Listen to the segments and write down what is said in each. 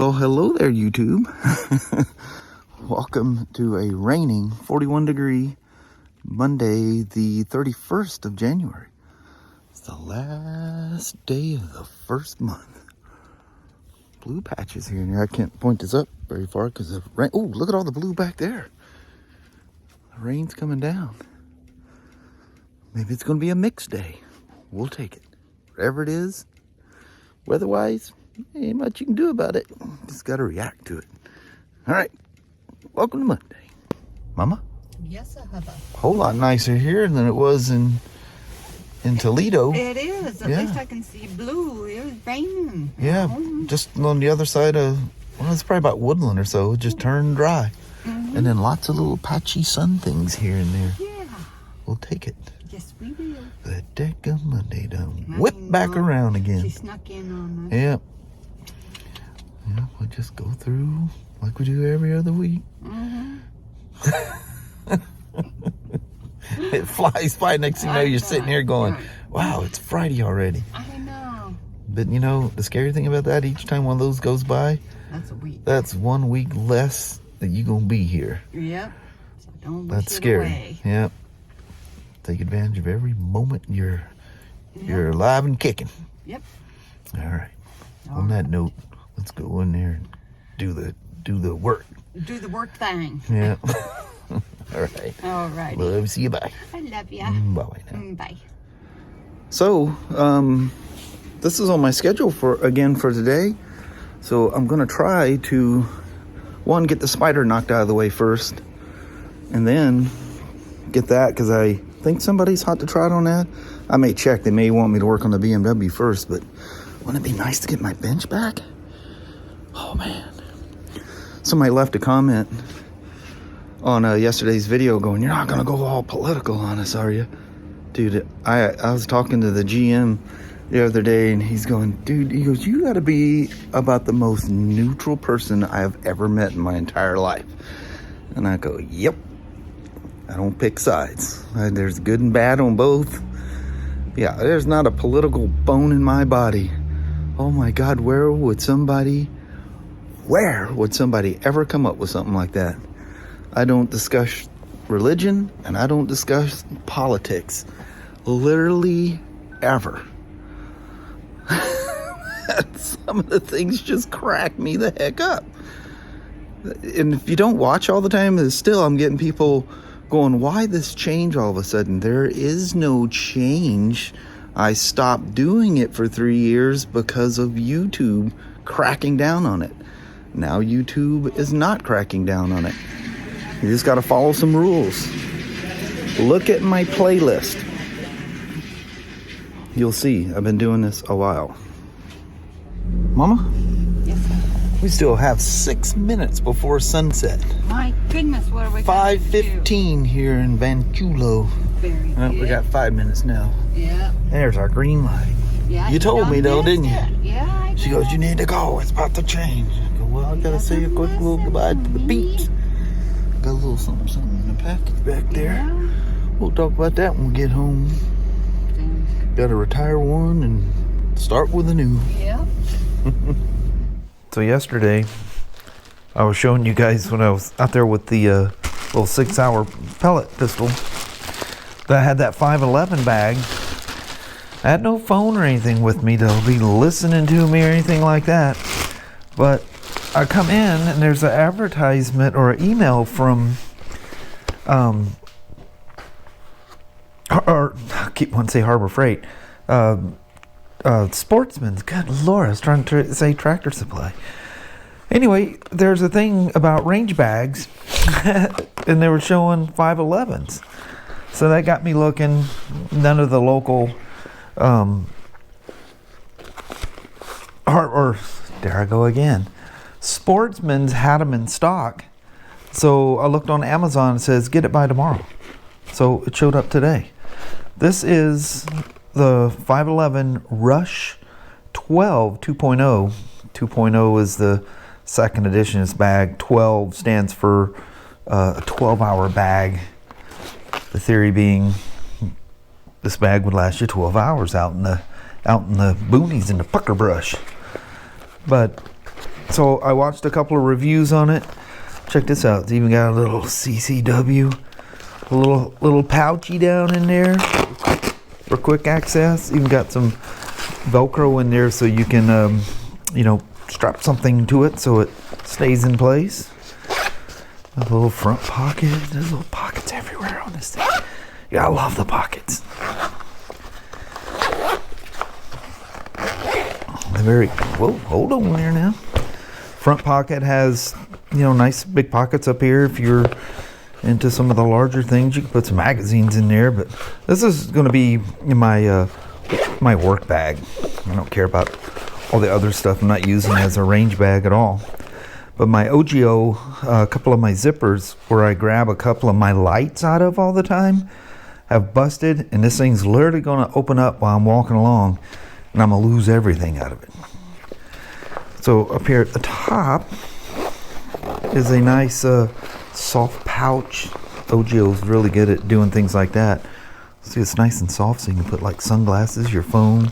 Well, hello there, YouTube. Welcome to a raining 41 degree Monday, the 31st of January. It's the last day of the first month. Blue patches here, and I can't point this up very far because of rain. Oh, look at all the blue back there. The rain's coming down. Maybe it's going to be a mixed day. We'll take it. Whatever it is, weather-wise, ain't much you can do about it. Just got to react to it. All right. Welcome to Monday. Mama? Yes, I have a whole lot nicer here than it was in Toledo. It is. At least I can see blue. It was raining. Yeah, just on the other side of, well, it's probably about Woodland or so. It just turned dry. And then lots of little patchy sun things here and there. Yeah. We'll take it. Yes, we will. The deck of Monday done whip back around again. She snuck in on us. Yep. Yeah, we'll just go through like we do every other week. It flies by. Next thing you know, you're sitting here going, wow, it's Friday already. I know. But you know, the scary thing about that, each time one of those goes by, that's a week. That's 1 week less that you're going to be here. Yep. So don't wish that's it scary. Away. Yep. Take advantage of every moment you're alive and kicking. Yep. All right. On that note, let's go in there and do the work. Do the work thing. Yeah. All right. All right. Love you. See you. Bye. I love you. Bye now. Bye. So, this is on my schedule for today. So I'm gonna try to get the spider knocked out of the way first, and then get that because I think somebody's hot to trot on that. I may check. They may want me to work on the BMW first, but wouldn't it be nice to get my bench back? Oh man. Somebody left a comment on yesterday's video going, you're not going to go all political on us, are you? Dude, I was talking to the GM the other day, and he's going, dude, he goes, you got to be about the most neutral person I have ever met in my entire life. And I go, yep. I don't pick sides. There's good and bad on both. Yeah, there's not a political bone in my body. Oh my God, where would somebody ever come up with something like that? I don't discuss religion, and I don't discuss politics. Literally ever. Some of the things just crack me the heck up. And if you don't watch all the time, I'm getting people going, why this change all of a sudden? There is no change. I stopped doing it for 3 years because of YouTube cracking down on it. Now YouTube is not cracking down on it. You just got to follow some rules. Look at my playlist. You'll see, I've been doing this a while. Mama? Yes, sir. We still have 6 minutes before sunset. My goodness, what are we 5:15 here in Vanculo. Very good. We got 5 minutes now. Yeah. There's our green light. Yeah. You told me though, didn't you? Yeah, I did. She goes, you need to go. It's about to change. I go, well, I gotta say a quick little goodbye to the peeps. Got a little something in the package back there. Yeah. We'll talk about that when we get home. Got to retire one and start with a new. Yeah. So yesterday, I was showing you guys when I was out there with the little 6-hour pellet pistol that had that 511 bag. I had no phone or anything with me to be listening to me or anything like that. But I come in and there's an advertisement or an email from, or I keep wanting to say Harbor Freight, Sportsman's. Good Lord, I was trying to say Tractor Supply. Anyway, there's a thing about range bags, and they were showing 511s. So that got me looking. None of the local, or there I go again. Sportsman's had them in stock. So I looked on Amazon, it says get it by tomorrow. So it showed up today. This is the 511 Rush 12 2.0. 2.0 is the second edition of this bag. 12 stands for a 12-hour bag. The theory being this bag would last you 12 hours out in the boonies in the pucker brush. But So I watched a couple of reviews on it. Check this out. It's even got a little CCW, a little pouchy down in there for quick access. Even got some Velcro in there so you can, you know, strap something to it so it stays in place. A little front pocket. There's little pockets everywhere on this thing. Yeah, I love the pockets. They're very, whoa, hold on there now. Front pocket has, you know, nice big pockets up here. If you're into some of the larger things, you can put some magazines in there. But this is going to be in my my work bag. I don't care about all the other stuff I'm not using as a range bag at all. But my OGIO, a couple of my zippers where I grab a couple of my lights out of all the time have busted, and this thing's literally going to open up while I'm walking along, and I'm going to lose everything out of it. So up here at the top is a nice soft pouch. OGIO's really good at doing things like that. See, it's nice and soft, so you can put like sunglasses, your phone,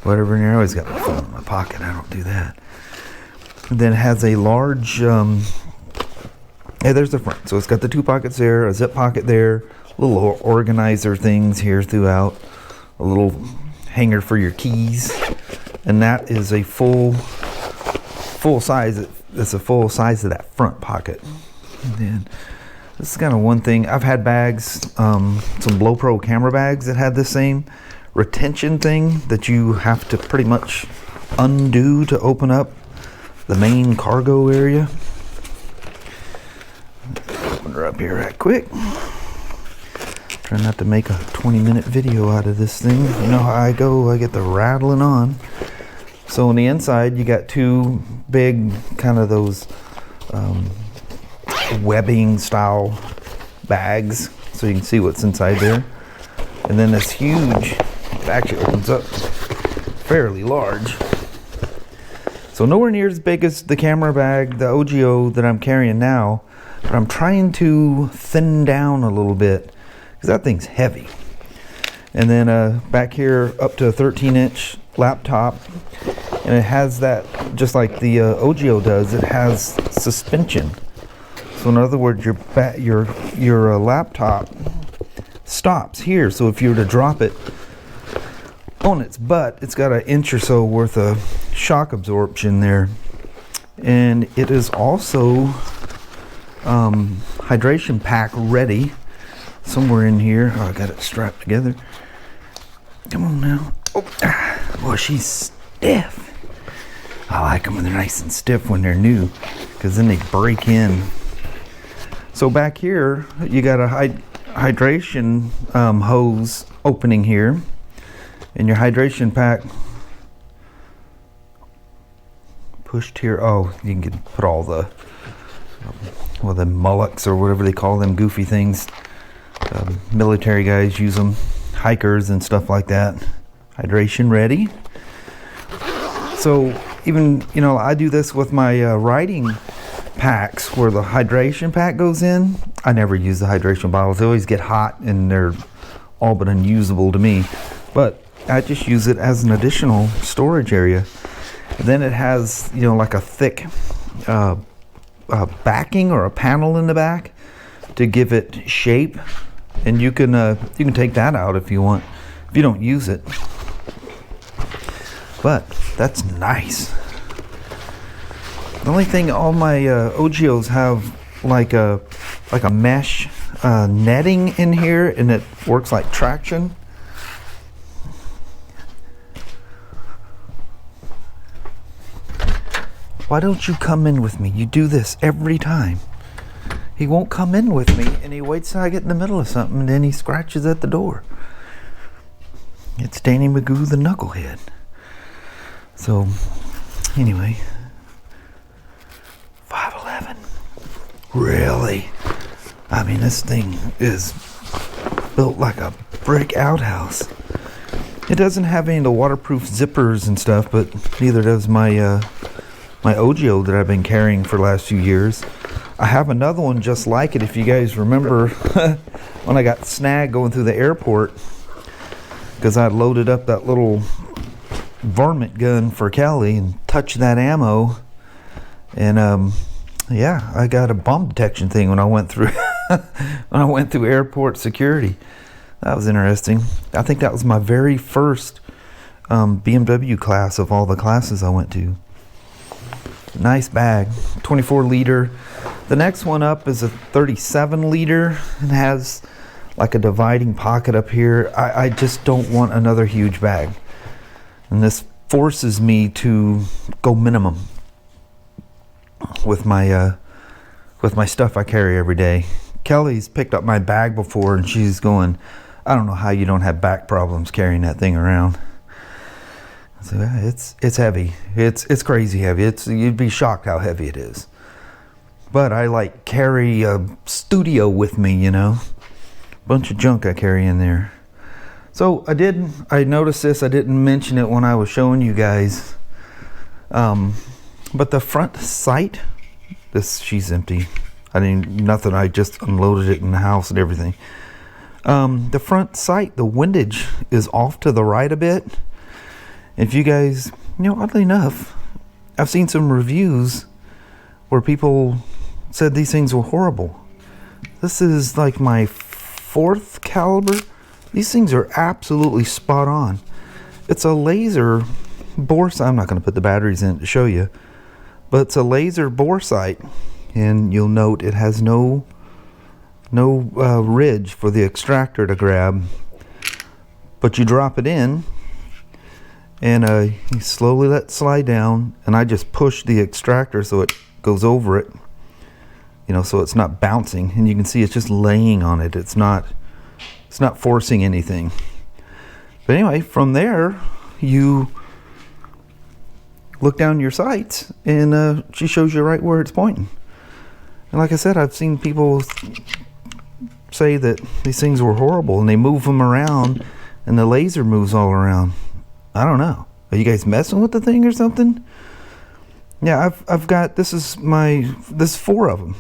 whatever in there. I always got my phone in my pocket. I don't do that. And then it has a large, yeah, there's the front. So it's got the two pockets there, a zip pocket there, little organizer things here throughout, a little hanger for your keys, and that is a full size. It's a full size of that front pocket. And then this is kind of one thing. I've had bags, some Blow Pro camera bags that had the same retention thing that you have to pretty much undo to open up the main cargo area. Open her up here right quick. Try not to make a 20-minute video out of this thing. You know how I go, I get the rattling on. So on the inside, you got two big kind of those webbing style bags, so you can see what's inside there. And then this huge, it actually opens up fairly large. So nowhere near as big as the camera bag, the OGIO that I'm carrying now, but I'm trying to thin down a little bit because that thing's heavy. And then back here up to a 13-inch laptop, and it has that, just like the OGIO does, it has suspension. So in other words, your laptop stops here. So if you were to drop it on its butt, it's got an inch or so worth of shock absorption there. And it is also hydration pack ready somewhere in here. Oh, I got it strapped together. Come on now. Oh, boy, she's stiff. I like them when they're nice and stiff when they're new, because then they break in. So back here, you got a hydration hose opening here, and your hydration pack pushed here. Oh, you can put all the well, the mullets or whatever they call them, goofy things. Military guys use them, hikers and stuff like that. Hydration ready. So even, you know, I do this with my riding packs where the hydration pack goes in. I never use the hydration bottles. They always get hot and they're all but unusable to me. But I just use it as an additional storage area. And then it has, you know, like a thick backing or a panel in the back to give it shape. And you can take that out if you want, if you don't use it. But that's nice. The only thing, all my OGIOs have like a mesh netting in here, and it works like traction. Why don't you come in with me? You do this every time. He won't come in with me, and he waits till I get in the middle of something, and then he scratches at the door. It's Danny Magoo the Knucklehead. So, anyway. 5'11". Really? I mean, this thing is built like a brick outhouse. It doesn't have any of the waterproof zippers and stuff, but neither does my my OGIO that I've been carrying for the last few years. I have another one just like it. If you guys remember when I got snagged going through the airport because I loaded up that little varmint gun for Kelly and touched that ammo, And yeah, I got a bomb detection thing when I went through when I went through airport security. That was interesting. I think that was my very first BMW class of all the classes I went to. Nice bag, 24 liter. The next one up is a 37 liter and has like a dividing pocket up here. I just don't want another huge bag, and this forces me to go minimum with my stuff I carry every day. Kelly's picked up my bag before and she's going, I don't know how you don't have back problems carrying that thing around. So yeah, it's heavy. It's crazy heavy. You'd be shocked how heavy it is. But I like carry a studio with me, you know. Bunch of junk I carry in there. So I noticed this. I didn't mention it when I was showing you guys. But the front sight, she's empty. Nothing. I just unloaded it in the house and everything. The front sight, the windage is off to the right a bit. If you guys, oddly enough, I've seen some reviews where people said these things were horrible. This is like my 4th caliber. These things are absolutely spot on. It's a laser bore sight. I'm not going to put the batteries in to show you, but it's a laser bore sight, and you'll note it has no ridge for the extractor to grab. But you drop it in, and you slowly let it slide down, and I just push the extractor so it goes over it, so it's not bouncing, and you can see it's just laying on it. It's not forcing anything. But anyway, from there you look down your sights, and she shows you right where it's pointing. And like I said, I've seen people say that these things were horrible, and they move them around and the laser moves all around. I don't know. Are you guys messing with the thing or something? Yeah, I've got, this is 4 of them.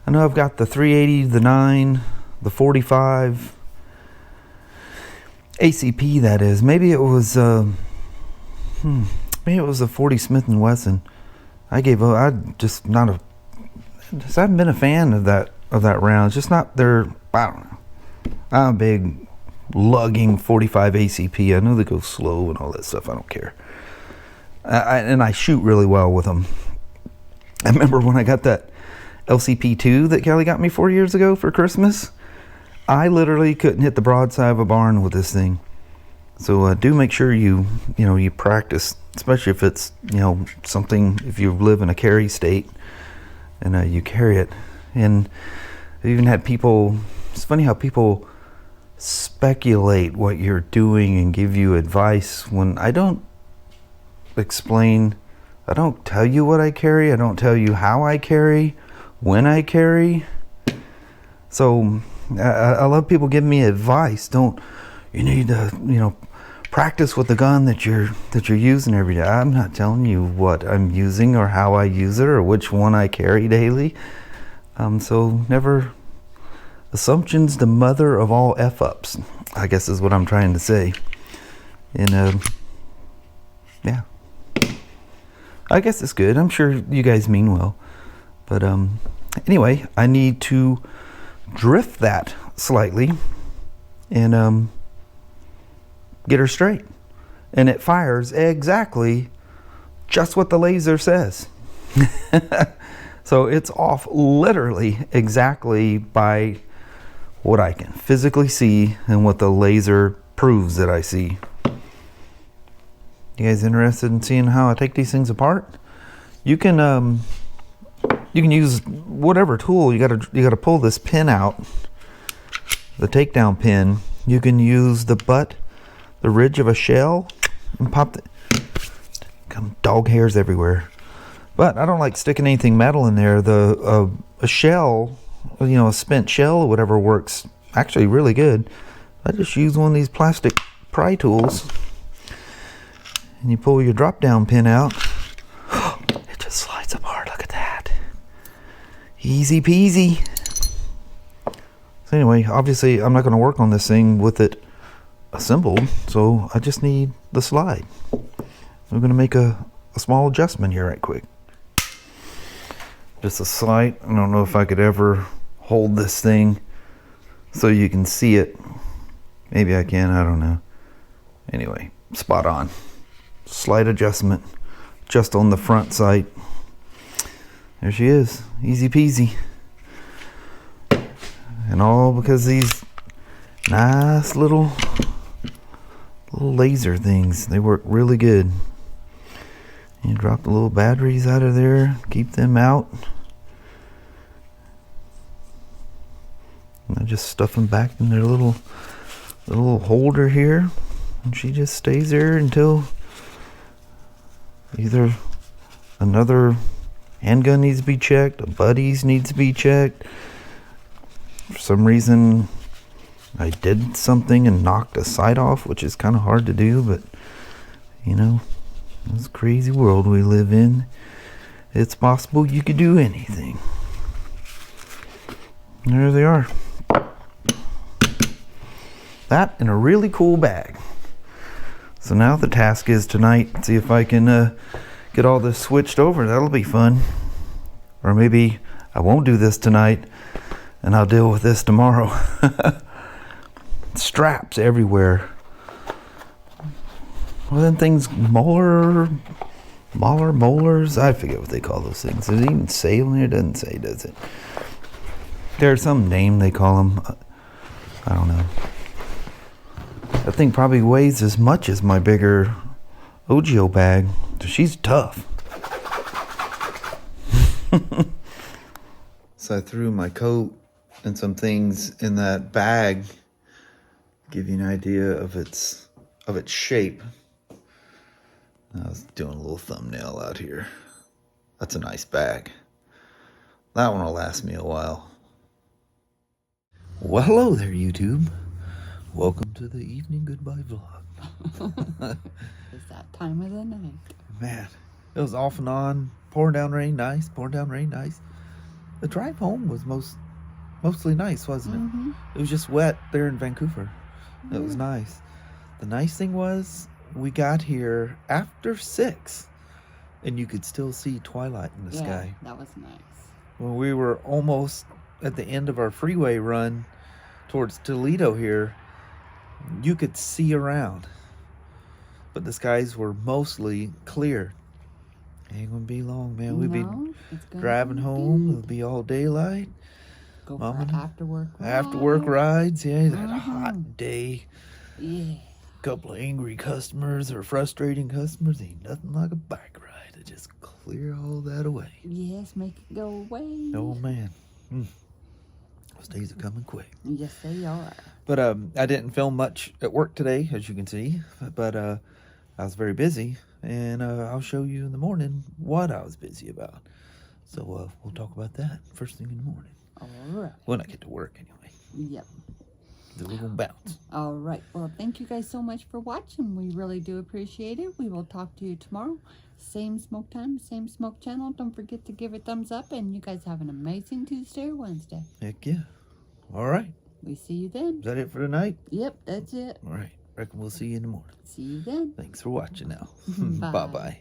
I know I've got the 380, the 9, the 45 ACP, that is. Maybe it was a 40 Smith & Wesson. I haven't been a fan of that round. It's just not their, I don't know. I'm a big lugging 45 ACP. I know they go slow and all that stuff. I don't care. And I shoot really well with them. I remember when I got that LCP2 that Kelly got me 4 years ago for Christmas. I literally couldn't hit the broadside of a barn with this thing. So do make sure you practice, especially if it's something, if you live in a carry state and you carry it. And I've even had people, it's funny how people speculate what you're doing and give you advice when I don't explain. I don't tell you what I carry. I don't tell you how I carry, when I carry. So I love people giving me advice. You need to practice with the gun that you're using every day. I'm not telling you what I'm using or how I use it or which one I carry daily. So never, assumption's the mother of all F-ups, I guess is what I'm trying to say. And yeah, I guess it's good. I'm sure you guys mean well. But anyway, I need to drift that slightly and get her straight. And it fires exactly just what the laser says. So it's off literally exactly by what I can physically see and what the laser proves that I see. You guys interested in seeing how I take these things apart? You can use whatever tool. You gotta pull this pin out, the takedown pin. You can use the ridge of a shell and pop come dog hairs everywhere. But I don't like sticking anything metal in there. A shell, a spent shell or whatever works actually really good. I just use one of these plastic pry tools, and you pull your drop down pin out. It just slides apart. Look at that. Easy peasy. So anyway, obviously I'm not going to work on this thing with it assembled, so I just need the slide. I'm going to make a small adjustment here right quick. Just a slight. I don't know if I could ever hold this thing so you can see it. Maybe I can, I don't know. Anyway, spot on. Slight adjustment just on the front sight. There she is, easy peasy. And all because these nice little laser things, they work really good. You drop the little batteries out of there, keep them out. And I just stuff them back in their little holder here, and she just stays there until either another handgun needs to be checked, a buddy's needs to be checked. For some reason I did something and knocked a sight off, which is kind of hard to do, but you know, this crazy world we live in, it's possible you could do anything. And there they are. That in a really cool bag. So now the task is tonight, see if I can get all this switched over. That'll be fun. Or maybe I won't do this tonight and I'll deal with this tomorrow. Straps everywhere. Well, then things, molars, I forget what they call those things. Does it even say on there? It doesn't say, does it? There's some name they call them. I don't know. That thing probably weighs as much as my bigger OGIO bag. So she's tough. So I threw my coat and some things in that bag. Give you an idea of its shape. I was doing a little thumbnail out here. That's a nice bag. That one will last me a while. Well, hello there, YouTube. Welcome to the evening goodbye vlog. It's that time of the night. Man, it was off and on. Pouring down rain, nice. Pouring down rain, nice. The drive home was mostly nice, wasn't it? Mm-hmm. It was just wet there in Vancouver. It was nice. The nice thing was we got here after 6 and you could still see twilight in the sky. That was nice. When we were almost at the end of our freeway run towards Toledo here, you could see around. But the skies were mostly clear. Ain't gonna be long, man. We'll be driving home. It'll be all daylight. Go for after work rides. After work rides, yeah. That hot day. Yeah. Couple of angry customers or frustrating customers. Ain't nothing like a bike ride to just clear all that away. Yes, make it go away. Oh man, those days are coming quick. Yes, they are. But I didn't film much at work today, as you can see. But I was very busy, and I'll show you in the morning what I was busy about. So we'll talk about that first thing in the morning. All right. When I get to work, anyway. Yep. Then we're gonna bounce. All right. Well, thank you guys so much for watching. We really do appreciate it. We will talk to you tomorrow. Same smoke time, same smoke channel. Don't forget to give it a thumbs up. And you guys have an amazing Tuesday or Wednesday. Heck yeah. All right. We see you then. Is that it for tonight? Yep, that's it. All right. Reckon we'll see you in the morning. See you then. Thanks for watching now. Bye. Bye-bye.